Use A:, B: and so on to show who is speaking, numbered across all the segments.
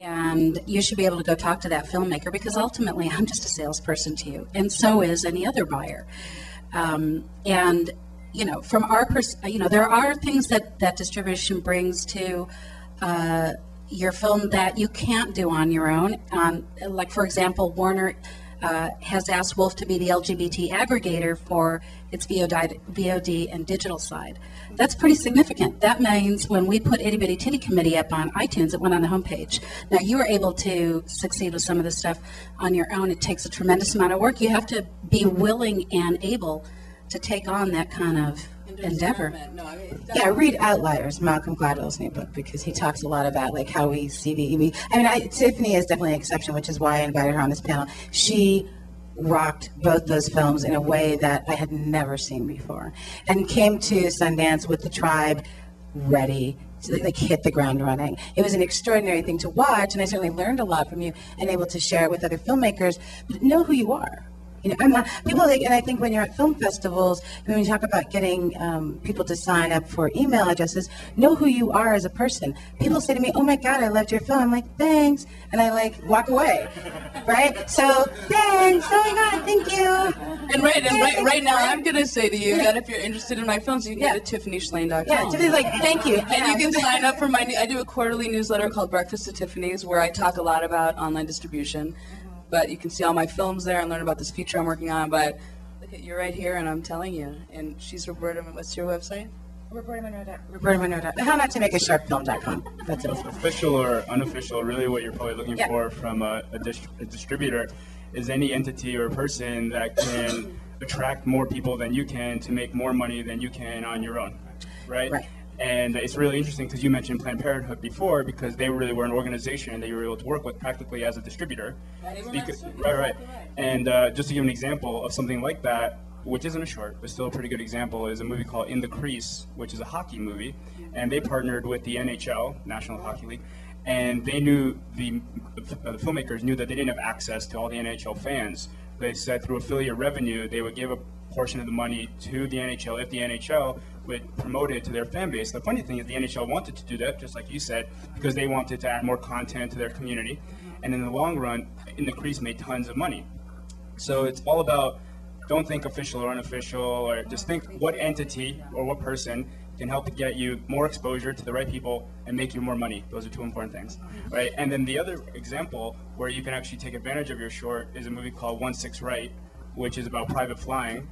A: And you should be able to go talk to that filmmaker, because ultimately I'm just a salesperson to you, and so is any other buyer. And from our there are things that distribution brings to your film that you can't do on your own. Like, for example, Warner has asked Wolf to be the LGBT aggregator for its VOD and digital side. That's pretty significant. That means when we put Itty Bitty Titty Committee up on iTunes, it went on the homepage. Now, you were able to succeed with some of this stuff on your own. It takes a tremendous amount of work. You have to be willing and able to take on that kind of endeavor.
B: Yeah, read Outliers, Malcolm Gladwell's new book, because he talks a lot about like how we see the EV. I mean, Tiffany is definitely an exception, which is why I invited her on this panel. She rocked both those films in a way that I had never seen before, and came to Sundance with the tribe ready to like hit the ground running. It was an extraordinary thing to watch, and I certainly learned a lot from you and able to share it with other filmmakers. But know who you are. I'm not, people like, and I think when you're at film festivals, when you talk about getting people to sign up for email addresses, know who you are as a person. People say to me, "Oh my God, I loved your film." I'm like, "Thanks," and I like walk away, right? So thanks. Oh my God, thank you.
C: And right now, I'm gonna say to you that if you're interested in my films, you can go to TiffanyShlain.com.
B: Yeah, Tiffany's like, "Thank you,"
C: and you can sign up for I do a quarterly newsletter called Breakfast at Tiffany's, where I talk a lot about online distribution. But you can see all my films there and learn about this feature I'm working on. But look at you right here, and I'm telling you. And she's Roberta. What's your website?
B: RobertaMonroe. How not to make a short film.com. That's it.
D: Official or unofficial, really what you're probably looking for from a distributor is any entity or person that can attract more people than you can to make more money than you can on your own, right? And it's really interesting because you mentioned Planned Parenthood before, because they really were an organization that you were able to work with practically as a distributor. Right. And just to give an example of something like that, which isn't a short, but still a pretty good example, is a movie called In the Crease, which is a hockey movie. And they partnered with the NHL, National Hockey League, and they knew, the filmmakers knew that they didn't have access to all the NHL fans. They said through affiliate revenue, they would give a portion of the money to the NHL if the NHL would promote it to their fan base. The funny thing is the NHL wanted to do that, just like you said, because they wanted to add more content to their community. And in the long run, In the Crease made tons of money. So it's all about, don't think official or unofficial, or just think what entity or what person can help get you more exposure to the right people and make you more money. Those are two important things, right? And then the other example where you can actually take advantage of your short is a movie called 1-6 Right, which is about private flying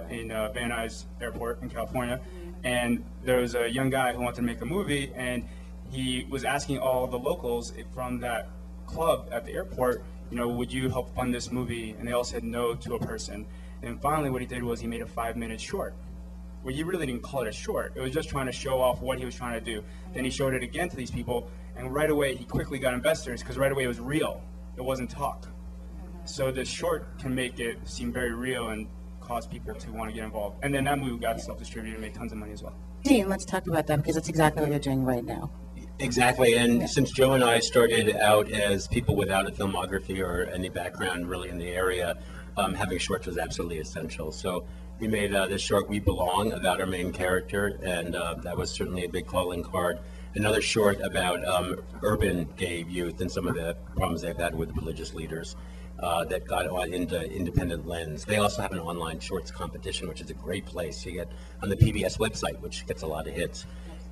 D: in Van Nuys Airport in California. And there was a young guy who wanted to make a movie, and he was asking all the locals from that club at the airport, would you help fund this movie? And they all said no to a person. And finally what he did was he made a 5-minute short, where you really didn't call it a short. It was just trying to show off what he was trying to do. Then he showed it again to these people, and right away he quickly got investors, because right away it was real. It wasn't talk. So this short can make it seem very real and cause people to want to get involved. And then that movie got self-distributed and made tons of money as well.
B: Dean, let's talk about that, because that's exactly what you're doing right now.
E: Exactly, and since Joe and I started out as people without a filmography or any background really in the area, having shorts was absolutely essential. So we made this short, We Belong, about our main character, and that was certainly a big calling card. Another short about urban gay youth and some of the problems they've had with religious leaders that got into Independent Lens. They also have an online shorts competition, which is a great place. You get on the PBS website, which gets a lot of hits.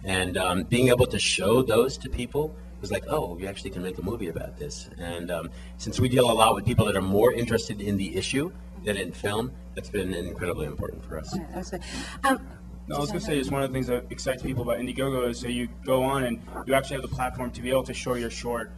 E: And being able to show those to people was like, oh, you actually can make a movie about this. And since we deal a lot with people that are more interested in the issue than in film, that's been incredibly important for us.
D: No, I was going to say, it's one of the things that excites people about Indiegogo is so you go on and you actually have the platform to be able to show your short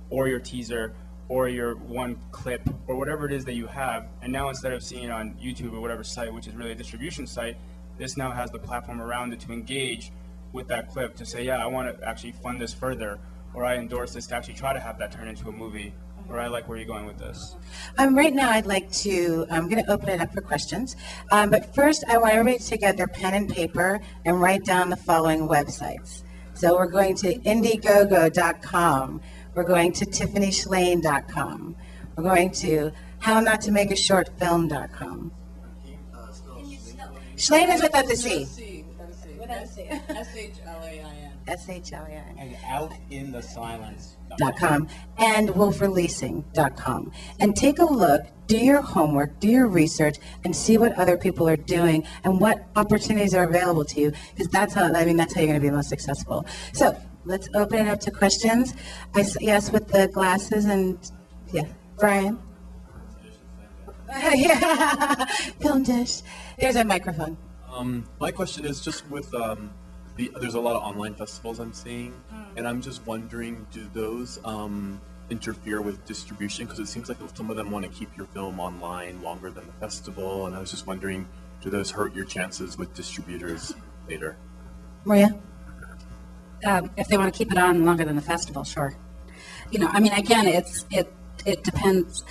D: or your teaser or your one clip or whatever it is that you have. And now instead of seeing it on YouTube or whatever site, which is really a distribution site, this now has the platform around it to engage with that clip to say, yeah, I want to actually fund this further, or I endorse this to actually try to have that turn into a movie, or I like where you're going with this.
B: Right now I'm going to open it up for questions. But first I want everybody to get their pen and paper and write down the following websites. So we're going to Indiegogo.com. We're going to TiffanyShlain.com. We're going to HowNotToMakeAShortFilm.com. Schlain is without the C.
C: SHLAIN.
B: SHLAI.
F: And outinthesilence.
B: .com and wolfreleasing.com, and take a look, do your homework, do your research, and see what other people are doing and what opportunities are available to you, because that's how you're going to be most successful. So let's open it up to questions. Yes, with the glasses, and yeah, Brian. Yeah, film dish. There's a microphone.
G: My question is just with there's a lot of online festivals I'm seeing, and I'm just wondering, do those interfere with distribution? Because it seems like some of them want to keep your film online longer than the festival, and I was just wondering, do those hurt your chances with distributors later?
B: Maria?
A: If they want to keep it on longer than the festival, sure. Again, it depends.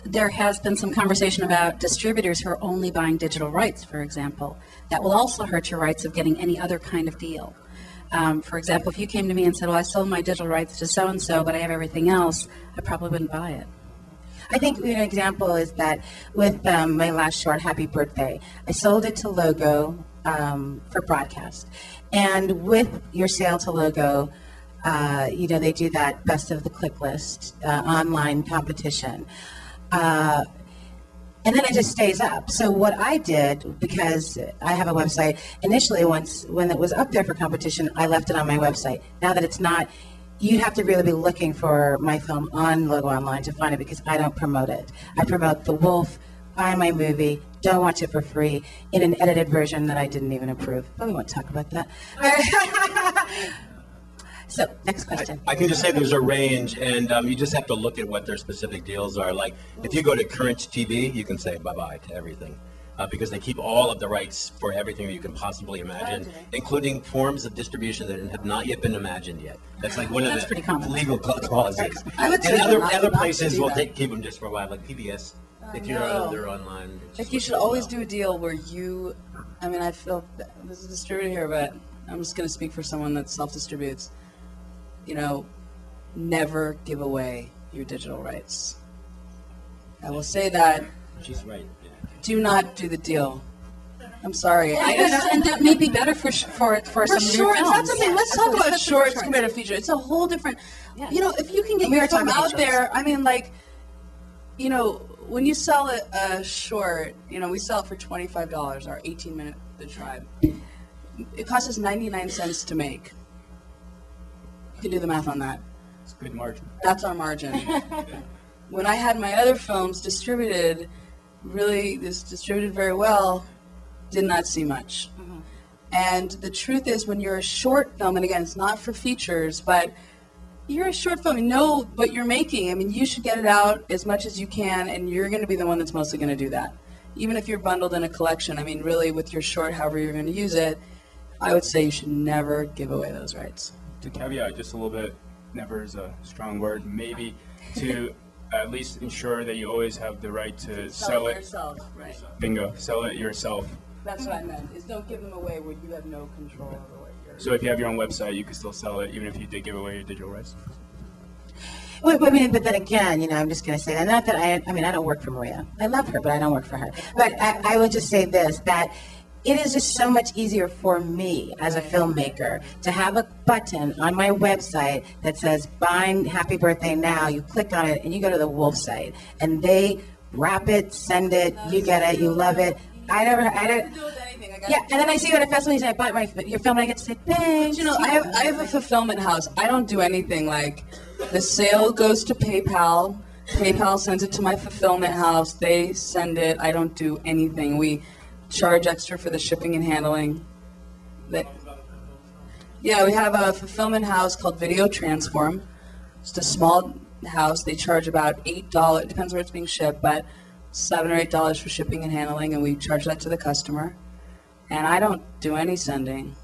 A: There has been some conversation about distributors who are only buying digital rights, for example. That will also hurt your rights of getting any other kind of deal. For example, if you came to me and said, well, I sold my digital rights to so-and-so, but I have everything else, I probably wouldn't buy it.
B: I think an example is that with my last short, Happy Birthday, I sold it to Logo for broadcast. And with your sale to Logo, they do that best of the click list online competition. And then it just stays up. So what I did, because I have a website, initially when it was up there for competition, I left it on my website. Now that it's not, you'd have to really be looking for my film on Logo Online to find it, because I don't promote it. I promote The Wolf, buy my movie, don't watch it for free, in an edited version that I didn't even approve. But we won't talk about that. So, next question.
E: I can just say there's a range, and you just have to look at what their specific deals are. Like, if you go to Current TV, you can say bye-bye to everything, because they keep all of the rights for everything you can possibly imagine, including forms of distribution that have not yet been imagined yet. That's like one of the legal clauses.
C: I would say
E: and other places will keep them just for a while, like PBS. If you're online.
C: Like, you should always do a deal where I feel this is a distributor here, but I'm just going to speak for someone that self-distributes. Never give away your digital rights. I will say that.
E: She's right. Yeah.
C: Do not do the deal. I'm sorry.
A: And that may be better for some of your
C: shorts.
A: films.
C: That's something. Let's talk about shorts compared to feature. It's a whole different. If you can get your film out there, when you sell a short, we sell it for $25. Our 18-minute The Tribe. It costs us 99 cents to make. You can do the math on that.
D: It's a good margin.
C: That's our margin. When I had my other films distributed very well, did not see much. Mm-hmm. And the truth is, when you're a short film, and again, it's not for features, but you're a short film, you know what you're making. You should get it out as much as you can, and you're going to be the one that's mostly going to do that. Even if you're bundled in a collection, really with your short, however you're going to use it, I would say you should never give away those rights.
D: To caveat just a little bit, never is a strong word, maybe to at least ensure that you always have the right to sell it
C: yourself, right?
D: Bingo, sell it yourself.
C: That's what I meant, is don't give them away where you have no control over what you're...
D: So if you have your own website, you can still sell it, even if you did give away your digital rights?
B: But then again, I'm just going to say that. Not that I don't work for Maria. I love her, but I don't work for her. But I will just say this, that it is just so much easier for me as a filmmaker to have a button on my website that says "Buy Happy Birthday Now." You click on it and you go to the Wolf site, and they wrap it, send it, you get it, you love it. I don't. Yeah, and then I see you at a festival and you say, "I bought your film," and I get to say, "Thanks."
C: I have a fulfillment house. I don't do anything like the sale goes to PayPal. PayPal sends it to my fulfillment house. They send it. I don't do anything. We charge extra for the shipping and handling. We have a fulfillment house called Video Transform. It's a small house. They charge about $8. It depends where it's being shipped, but $7 or $8 for shipping and handling, and we charge that to the customer. And I don't do any sending.